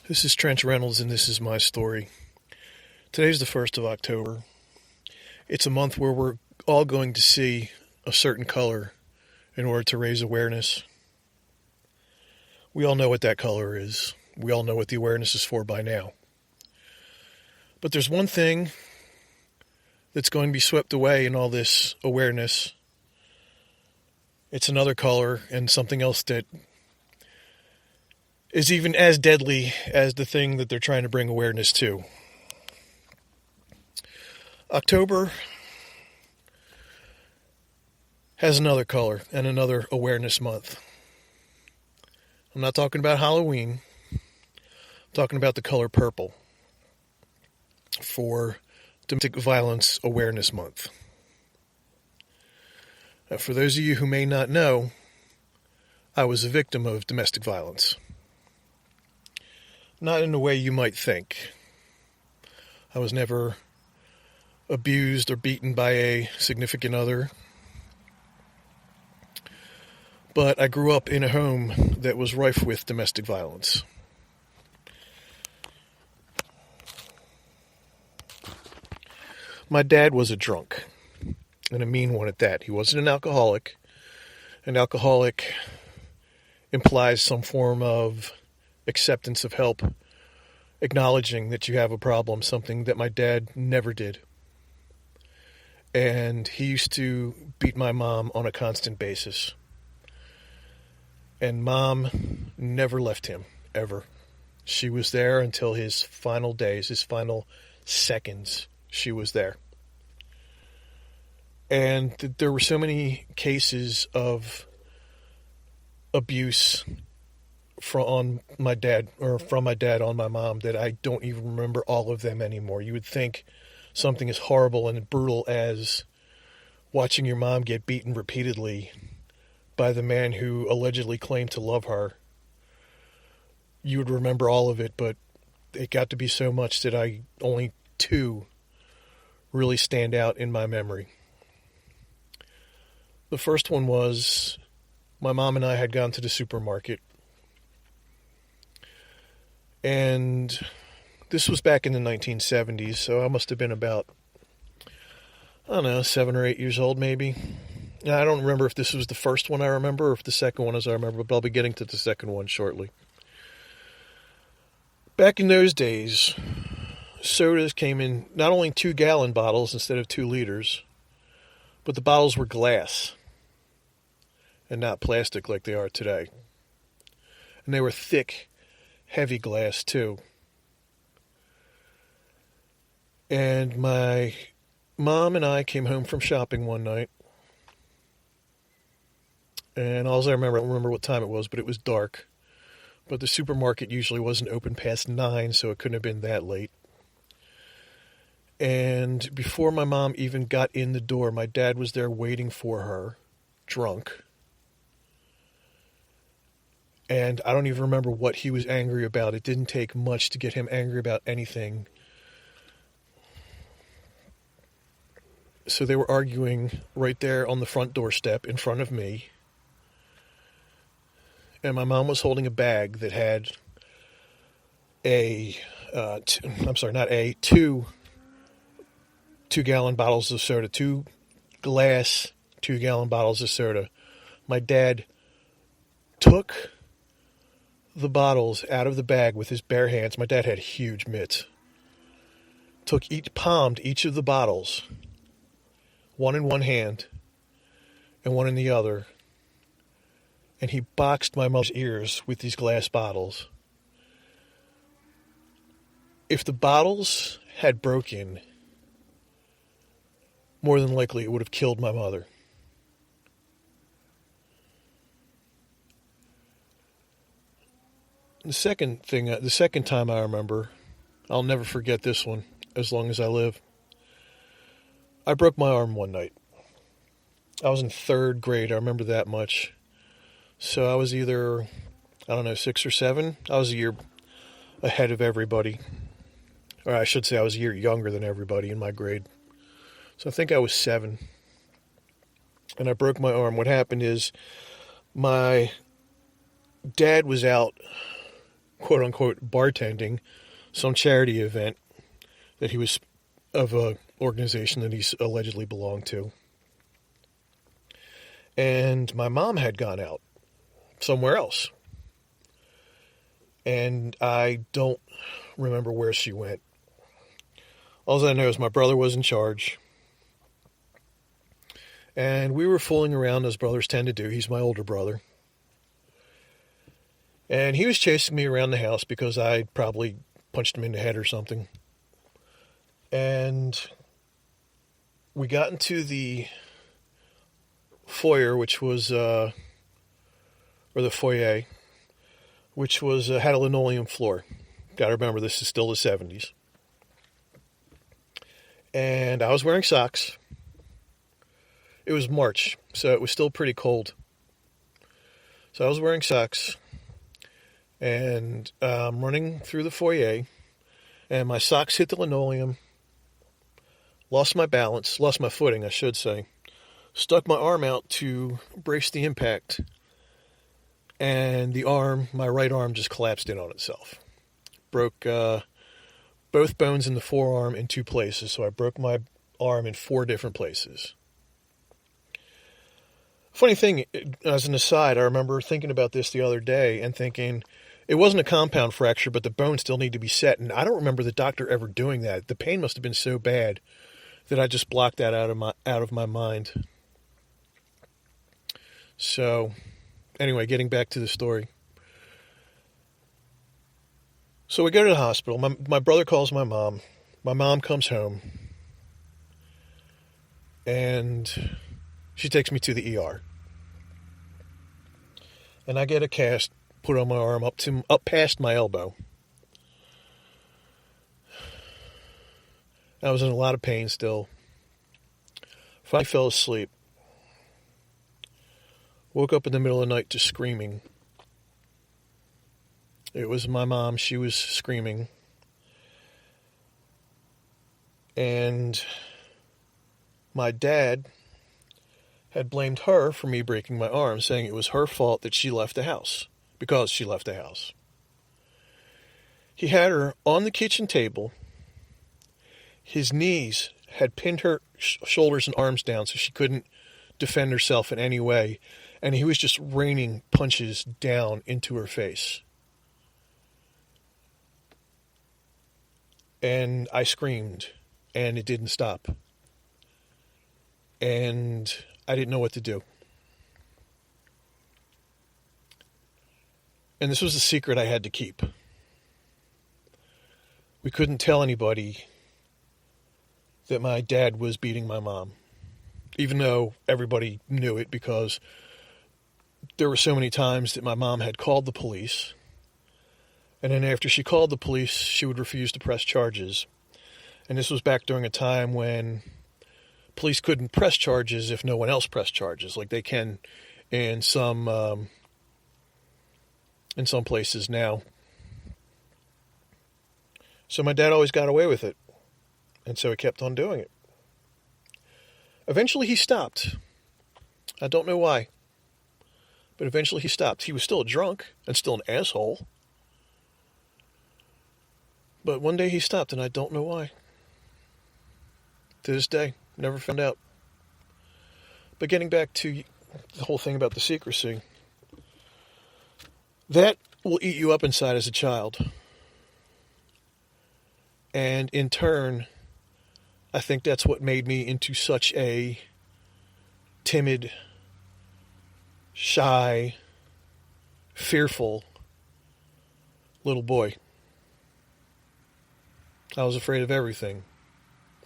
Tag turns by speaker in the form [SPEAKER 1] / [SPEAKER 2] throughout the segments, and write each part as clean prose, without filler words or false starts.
[SPEAKER 1] This is Reynolds, and this is my story. Today's the 1st of October. It's a month where we're all going to see a certain color in order to raise awareness. We all know what that color is. We all know what the awareness is for by now. But there's one thing that's going to be swept away in all this awareness. It's another color and something else that is even as deadly as the thing that they're trying to bring awareness to. October has another color and another awareness month. I'm not talking about Halloween. I'm talking about the color purple for Domestic Violence Awareness Month. Now, for those of you who may not know, I was a victim of domestic violence. Not in the way you might think. I was never abused or beaten by a significant other. But I grew up in a home that was rife with domestic violence. My dad was a drunk, and a mean one at that. He wasn't an alcoholic. An alcoholic implies some form of acceptance of help, acknowledging that you have a problem, something that my dad never did. And he used to beat my mom on a constant basis. And Mom never left him, ever. She was there until his final days, his final seconds, she was there. And there were so many cases of abuse from my dad on my mom that I don't even remember all of them anymore. You would think something as horrible and brutal as watching your mom get beaten repeatedly by the man who allegedly claimed to love her. You would remember all of it, but it got to be so much that only two really stand out in my memory. The first one was my mom and I had gone to the supermarket. And this was back in the 1970s, so I must have been about, 7 or 8 years old maybe. I don't remember if this was the first one I remember or if the second one as I remember, but I'll be getting to the second one shortly. Back in those days, sodas came in not only 2-gallon bottles instead of 2 liters, but the bottles were glass and not plastic like they are today. And they were thick, heavy glass too. And my mom and I came home from shopping one night. And all I don't remember what time it was, but it was dark. But the supermarket usually wasn't open past 9, so it couldn't have been that late. And before my mom even got in the door, my dad was there waiting for her, drunk. And I don't even remember what he was angry about. It didn't take much to get him angry about anything. So they were arguing right there on the front doorstep in front of me. And my mom was holding a bag that had two 2-gallon bottles of soda, 2 glass 2-gallon bottles of soda. My dad took the bottles out of the bag with his bare hands. My dad had huge mitts. Palmed each of the bottles, one in one hand and one in the other, and he boxed my mother's ears with these glass bottles. If the bottles had broken, more than likely it would have killed my mother. The second time I remember, I'll never forget this one as long as I live. I broke my arm one night. I was in 3rd grade, I remember that much. So I was either, 6 or 7. I was a year ahead of everybody. Or I should say I was a year younger than everybody in my grade. So I think I was 7. And I broke my arm. What happened is my dad was out quote unquote bartending some charity event that he was of a organization that he allegedly belonged to. And my mom had gone out somewhere else. And I don't remember where she went. All I know is my brother was in charge. And we were fooling around as brothers tend to do. He's my older brother. And he was chasing me around the house because I probably punched him in the head or something. And we got into the foyer, which was, or the foyer, which was, had a linoleum floor. Gotta remember, this is still the 70s. And I was wearing socks. It was March, so it was still pretty cold. So I was wearing socks. And I'm running through the foyer. And my socks hit the linoleum. Lost my balance. Lost my footing, I should say. Stuck my arm out to brace the impact. And the arm, my right arm, just collapsed in on itself. Broke both bones in the forearm in 2 places. So I broke my arm in 4 different places. Funny thing, as an aside, I remember thinking about this the other day and thinking it wasn't a compound fracture, but the bones still need to be set. And I don't remember the doctor ever doing that. The pain must have been so bad that I just blocked that out of my mind. So, anyway, getting back to the story. So we go to the hospital. My brother calls my mom. My mom comes home. And she takes me to the ER. And I get a cast put on my arm up past my elbow. I was in a lot of pain still. Finally fell asleep. Woke up in the middle of the night to screaming. It was my mom. She was screaming. And my dad had blamed her for me breaking my arm, saying it was her fault that she left the house, because she left the house. He had her on the kitchen table. His knees had pinned her shoulders and arms down so she couldn't defend herself in any way, and he was just raining punches down into her face. And I screamed, and it didn't stop. And I didn't know what to do. And this was a secret I had to keep. We couldn't tell anybody that my dad was beating my mom, even though everybody knew it because there were so many times that my mom had called the police. And then after she called the police, she would refuse to press charges. And this was back during a time when police couldn't press charges if no one else pressed charges, like they can in some places now. So my dad always got away with it, and so he kept on doing it. Eventually he stopped. I don't know why, but eventually he stopped. He was still drunk and still an asshole, but one day he stopped, and I don't know why. To this day, never found out. But getting back to the whole thing about the secrecy, that will eat you up inside as a child. And in turn, I think that's what made me into such a timid, shy, fearful little boy. I was afraid of everything,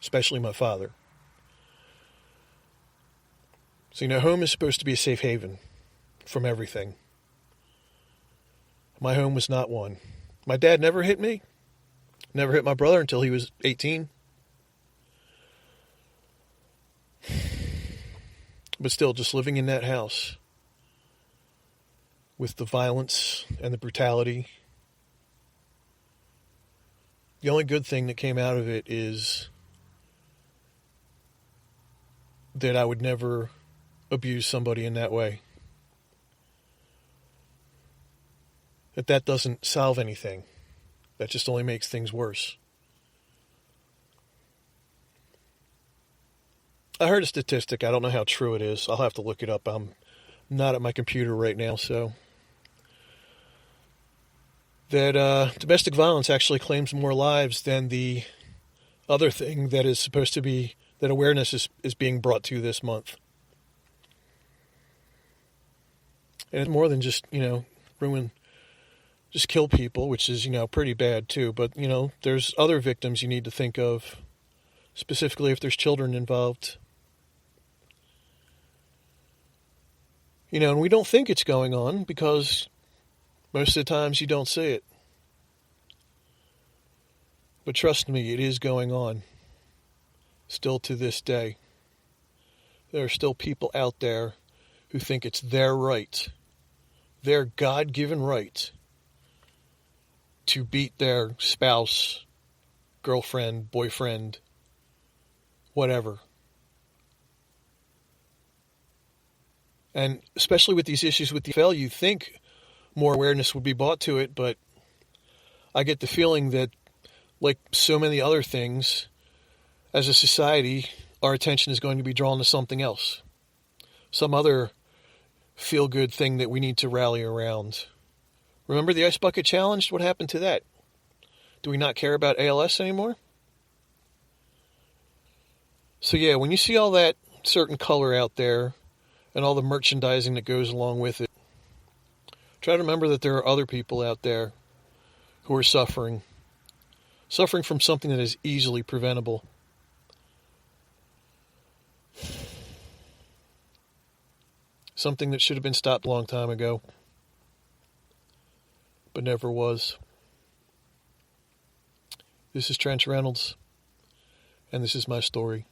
[SPEAKER 1] especially my father. So, home is supposed to be a safe haven from everything. My home was not one. My dad never hit me. Never hit my brother until he was 18. But still, just living in that house with the violence and the brutality. The only good thing that came out of it is that I would never abuse somebody in that way. that doesn't solve anything. That just only makes things worse. I heard a statistic. I don't know how true it is. I'll have to look it up. I'm not at my computer right now, so that domestic violence actually claims more lives than the other thing that is supposed to be, that awareness is being brought to this month. And it's more than just, just kill people, which is, pretty bad too. But, there's other victims you need to think of, specifically if there's children involved. And we don't think it's going on because most of the times you don't see it. But trust me, it is going on. Still to this day. There are still people out there who think it's their right, their God-given right, to beat their spouse, girlfriend, boyfriend, whatever. And especially with these issues with the NFL, you think more awareness would be brought to it, but I get the feeling that, like so many other things, as a society, our attention is going to be drawn to something else. Some other feel-good thing that we need to rally around. Remember the Ice Bucket Challenge? What happened to that? Do we not care about ALS anymore? So yeah, when you see all that certain color out there and all the merchandising that goes along with it, try to remember that there are other people out there who are suffering from something that is easily preventable. Something that should have been stopped a long time ago, but never was. This is Trench Reynolds, and this is my story.